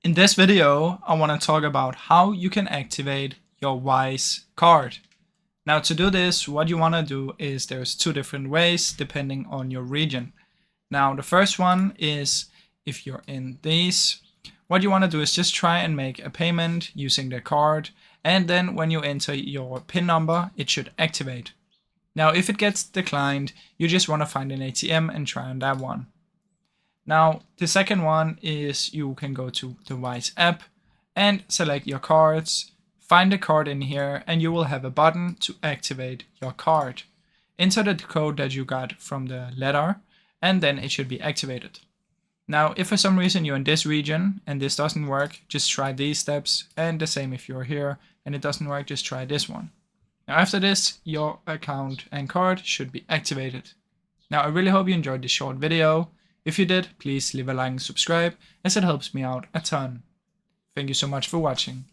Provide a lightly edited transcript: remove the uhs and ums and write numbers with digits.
In this video, I want to talk about how you can activate your Wise card. Now to do this, what you want to do is there's two different ways depending on your region. Now the first one is if you're in these, what you want to do is just try and make a payment using the card, and then when you enter your PIN number, it should activate. Now if it gets declined, you just want to find an ATM and try on that one. Now, the second one is you can go to the Wise app and select your cards, find the card in here, and you will have a button to activate your card. Enter the code that you got from the letter, and then it should be activated. Now, if for some reason you're in this region and this doesn't work, just try these steps, and the same if you're here and it doesn't work, just try this one. Now, after this, your account and card should be activated. Now, I really hope you enjoyed this short video. If you did, please leave a like and subscribe, as it helps me out a ton. Thank you so much for watching.